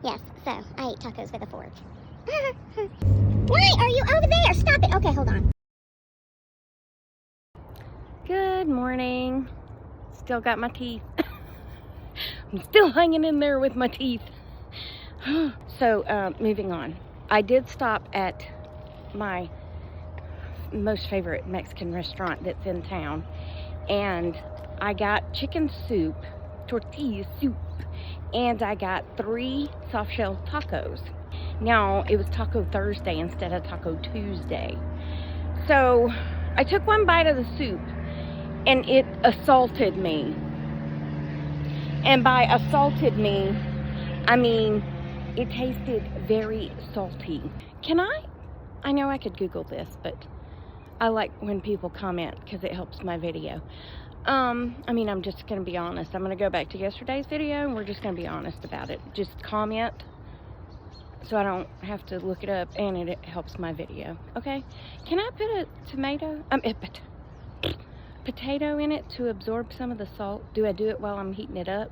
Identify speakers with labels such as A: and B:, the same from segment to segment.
A: Yes, so I ate tacos with a fork. Why are you over there? Stop it. Okay, hold on.
B: Good morning. Still got my teeth. I'm still hanging in there with my teeth. So, moving on. I did stop at my most favorite Mexican restaurant that's in town, and I got chicken soup, tortilla soup, and I got 3 soft shell tacos. Now, it was Taco Thursday instead of Taco Tuesday. So, I took one bite of the soup, and it assaulted me. And by assaulted me, I mean it tasted very salty. I know I could Google this, but I like when people comment because it helps my video. I'm just going to be honest. I'm going to go back to yesterday's video and we're just going to be honest about it. Just comment so I don't have to look it up, and it helps my video. Okay? Can I put a potato in it to absorb some of the salt? Do I do it while I'm heating it up?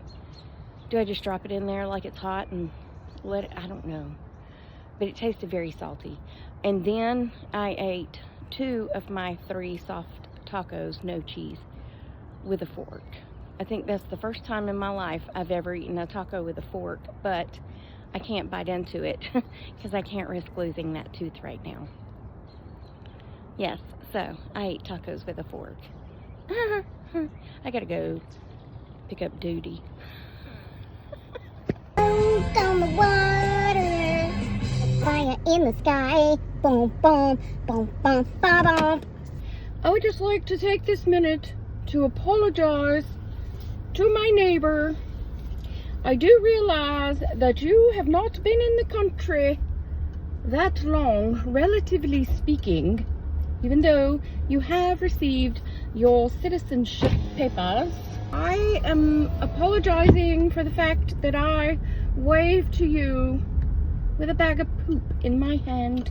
B: Do I just drop it in there like it's hot and let it? I don't know. But it tasted very salty. And then I ate 2 of my 3 soft tacos, no cheese, with a fork. I think that's the first time in my life I've ever eaten a taco with a fork, but I can't bite into it because I can't risk losing that tooth right now. Yes, so I ate tacos with a fork. I gotta go pick up duty.
A: On the water, fire in the sky. Boom, boom, boom, boom, boom, boom.
B: I would just like to take this minute to apologize to my neighbor. I do realize that you have not been in the country that long, relatively speaking, even though you have received your citizenship papers. I am apologizing for the fact that I waved to you with a bag of poop in my hand.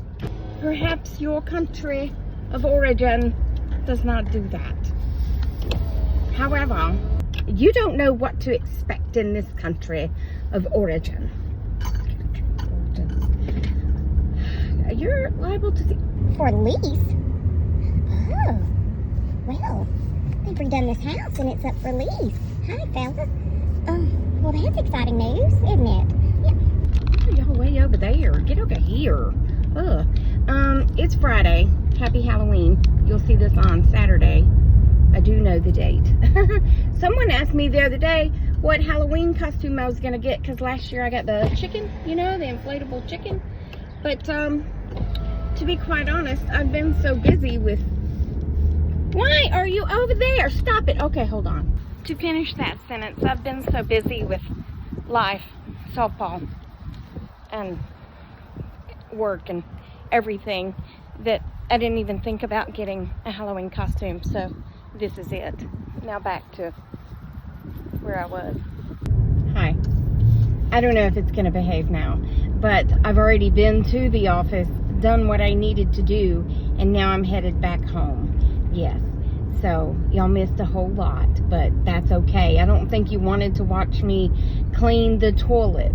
B: Perhaps your country of origin does not do that. However, you don't know what to expect in this country of origin. You're liable to see.
A: For lease? Oh, well, they've redone this house and it's up for lease. Hi, fella. Well, that's exciting news, isn't it? Yeah.
B: Y'all way over there. Get over here. Ugh. It's Friday. Happy Halloween. You'll see this on Saturday. I do know the date. Someone asked me the other day what Halloween costume I was gonna get, because last year I got the chicken, you know, the inflatable chicken. But to be quite honest, I've been so busy with... Why are you over there? Stop it. Okay, hold on. To finish that sentence, I've been so busy with life, softball, and work and everything that I didn't even think about getting a Halloween costume. So this is it. Now back to where I was. Hi. I don't know if it's gonna behave now, but I've already been to the office, done what I needed to do, and now I'm headed back home. Yes. So y'all missed a whole lot, but that's okay. I don't think you wanted to watch me clean the toilet.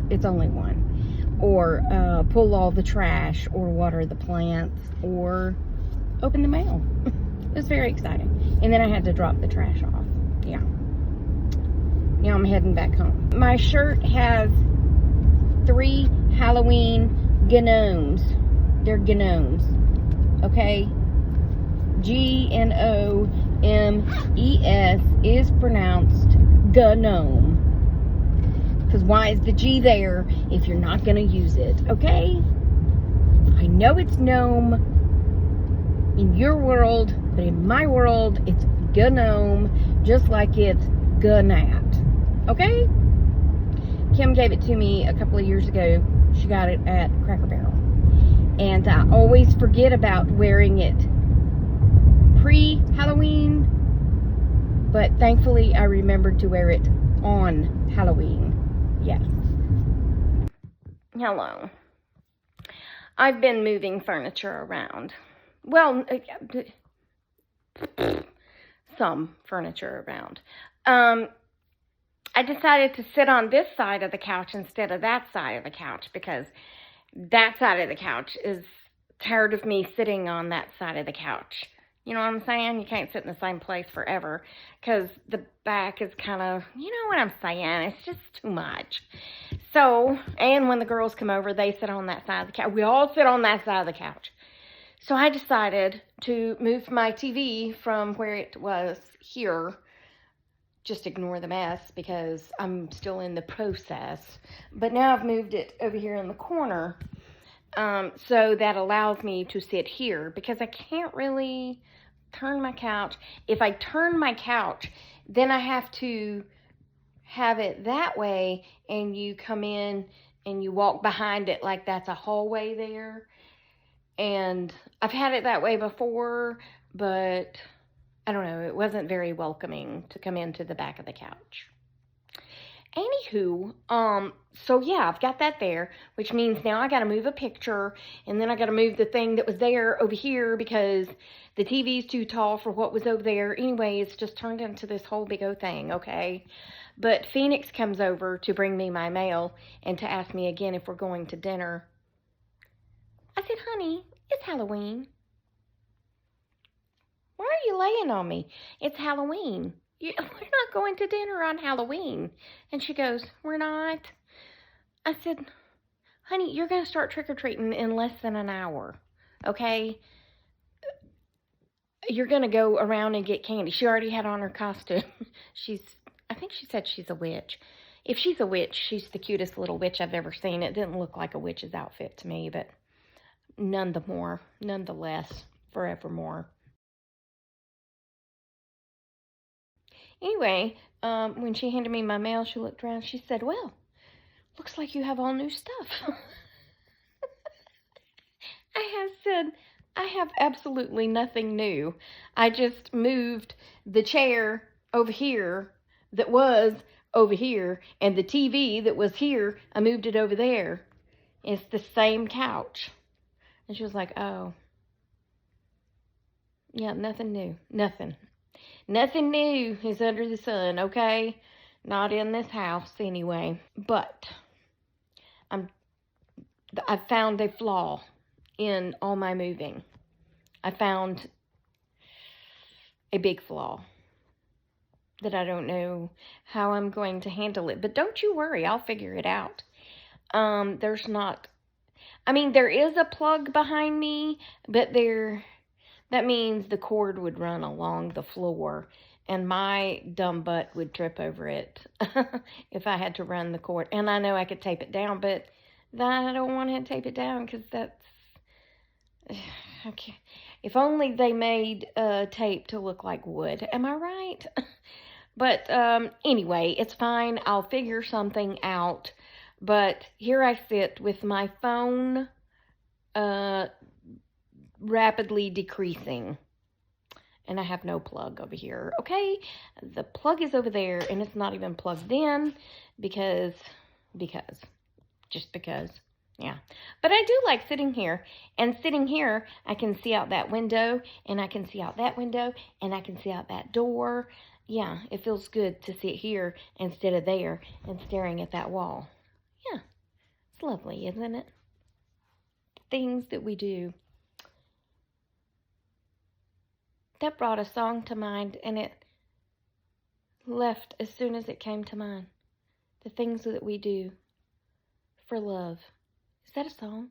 B: It's only one. Or pull all the trash, or water the plants, or open the mail. It was very exciting. And then I had to drop the trash off. Yeah. Now I'm heading back home. My shirt has 3 Halloween gnomes. They're gnomes. Okay? G-N-O-M-E-S is pronounced gnome. Because why is the G there if you're not going to use it? Okay? I know it's gnome in your world, but in my world, it's gnome, just like it's gnat. Okay? Kim gave it to me a couple of years ago. She got it at Cracker Barrel. And I always forget about wearing it pre-Halloween, but thankfully I remembered to wear it on Halloween. Yes. Hello. I've been moving furniture around. Well, some furniture around. I I decided to sit on this side of the couch instead of that side of the couch because that side of the couch is tired of me sitting on that side of the couch. You know what I'm saying? You can't sit in the same place forever because the back is kind of, you know what I'm saying? It's just too much. So, and when the girls come over, they sit on that side of the couch. We all sit on that side of the couch. So I decided to move my TV from where it was here. Just ignore the mess because I'm still in the process. But now I've moved it over here in the corner. So that allows me to sit here because I can't really turn my couch. If I turn my couch, then I have to have it that way and you come in and you walk behind it like that's a hallway there. And I've had it that way before, but I don't know, it wasn't very welcoming to come into the back of the couch. Anywho, so yeah, I've got that there, which means now I got to move a picture, and then I got to move the thing that was there over here because the TV's too tall for what was over there. Anyway, it's just turned into this whole big old thing, okay? But Phoenix comes over to bring me my mail and to ask me again if we're going to dinner. I said, honey, it's Halloween. Why are you laying on me? It's Halloween. We're not going to dinner on Halloween. And she goes, we're not. I said, honey, you're going to start trick-or-treating in less than an hour, okay? You're going to go around and get candy. She already had on her costume. I think she said she's a witch. If she's a witch, she's the cutest little witch I've ever seen. It didn't look like a witch's outfit to me, but nonetheless, forevermore. Anyway, when she handed me my mail, she looked around. She said, well, looks like you have all new stuff. I said, I have absolutely nothing new. I just moved the chair over here that was over here, and the TV that was here, I moved it over there. It's the same couch. And she was like, oh. Yeah, nothing new. Nothing. Nothing new is under the sun, okay? Not in this house, anyway. But I found a flaw in all my moving. I found a big flaw that I don't know how I'm going to handle it. But don't you worry, I'll figure it out. There is a plug behind me, but that means the cord would run along the floor, and my dumb butt would trip over it if I had to run the cord. And I know I could tape it down, but I don't want to tape it down because that's... Okay. If only they made tape to look like wood. Am I right? But anyway, it's fine. I'll figure something out. But here I sit with my phone rapidly decreasing, and I have no plug over here. Okay, the plug is over there, and it's not even plugged in because, yeah. But I do like sitting here, and sitting here, I can see out that window, and I can see out that window, and I can see out that door. Yeah, it feels good to sit here instead of there and staring at that wall. Yeah, it's lovely, isn't it? Things that we do. That brought a song to mind, and it left as soon as it came to mind. The things that we do for love. Is that a song?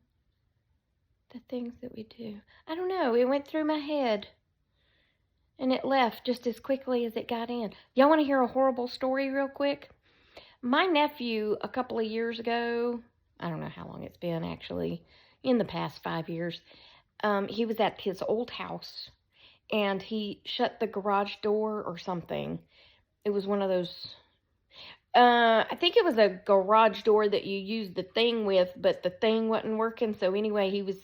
B: The things that we do. I don't know. It went through my head, and it left just as quickly as it got in. Y'all want to hear a horrible story real quick? My nephew, a couple of years ago, I don't know how long it's been actually, in the past 5 years, he was at his old house, and he shut the garage door or something. It was one of those, I think it was a garage door that you used the thing with, but the thing wasn't working. So anyway, he was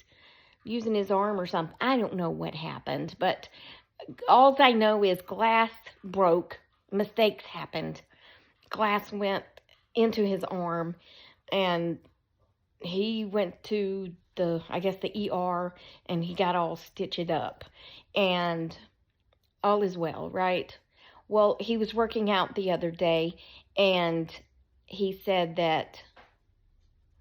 B: using his arm or something. I don't know what happened, but all I know is glass broke. Mistakes happened. Glass went into his arm, and he went to the ER, and he got all stitched up, and all is well, right? Well, he was working out the other day, and he said that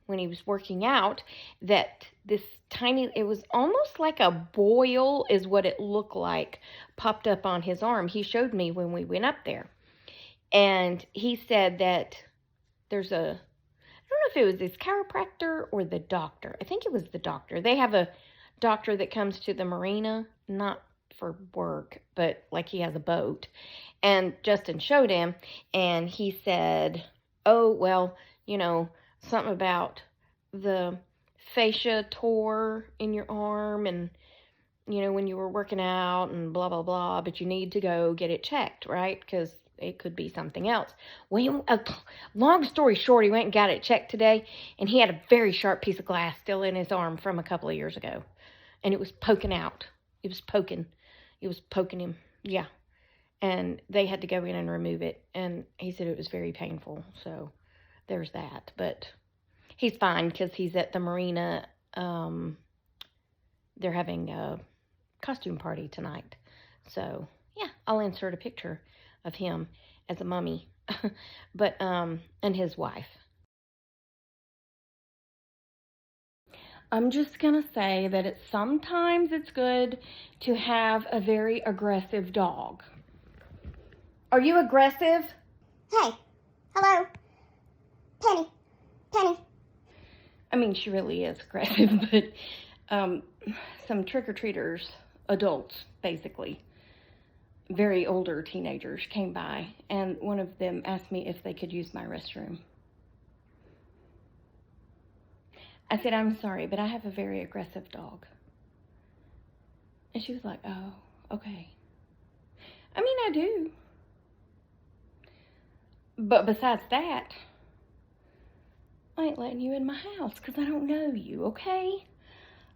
B: when he was working out, that this tiny, it was almost like a boil is what it looked like, popped up on his arm. He showed me when we went up there. And he said that there's a, I don't know if it was his chiropractor or the doctor. I think it was the doctor. They have a doctor that comes to the marina, not for work, but like he has a boat. And Justin showed him, and he said, oh, well, you know, something about the fascia tore in your arm, and, you know, when you were working out and blah, blah, blah, but you need to go get it checked, right? Because it could be something else. Well, long story short, he went and got it checked today, and he had a very sharp piece of glass still in his arm from a couple of years ago, and it was poking out. It was poking him. Yeah. And they had to go in and remove it, and he said it was very painful. So there's that. But he's fine because he's at the marina. They're having a costume party tonight. So yeah, I'll insert a picture of him as a mummy, but and his wife. I'm just gonna say that sometimes it's good to have a very aggressive dog. Are you aggressive?
A: Hey, hello, Penny.
B: I mean, she really is aggressive, but some trick-or-treaters, adults, basically, very older teenagers came by, and one of them asked me if they could use my restroom. I said, I'm sorry, but I have a very aggressive dog. And she was like, oh, okay. I mean, I do. But besides that, I ain't letting you in my house because I don't know you, okay?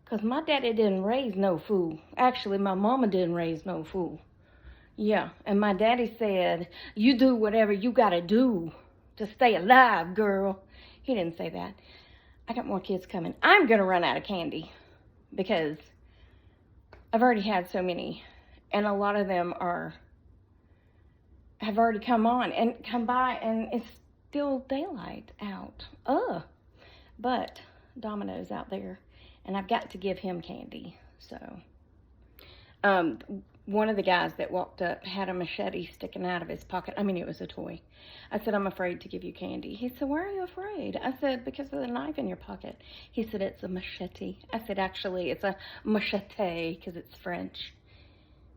B: Because my daddy didn't raise no fool. Actually, my mama didn't raise no fool. Yeah, and my daddy said, you do whatever you gotta do to stay alive, girl. He didn't say that. I got more kids coming. I'm gonna run out of candy because I've already had so many, and a lot of them have already come by, and it's still daylight out. But Domino's out there, and I've got to give him candy. So one of the guys that walked up had a machete sticking out of his pocket. I mean, it was a toy. I said, I'm afraid to give you candy. He said, why are you afraid? I said, because of the knife in your pocket. He said, it's a machete. I said, actually, it's a machete because it's French.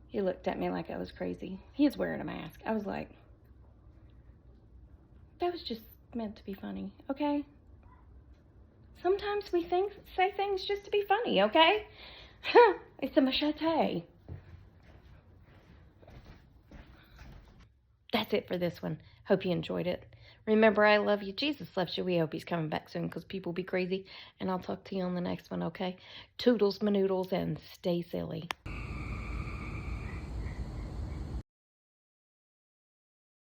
B: He looked at me like I was crazy. He was wearing a mask. I was like, that was just meant to be funny, okay? Sometimes we say things just to be funny, okay? It's a machete. That's it for this one. Hope you enjoyed it. Remember, I love you. Jesus loves you. We hope he's coming back soon because people be crazy. And I'll talk to you on the next one, okay? Toodles, manoodles, and stay silly.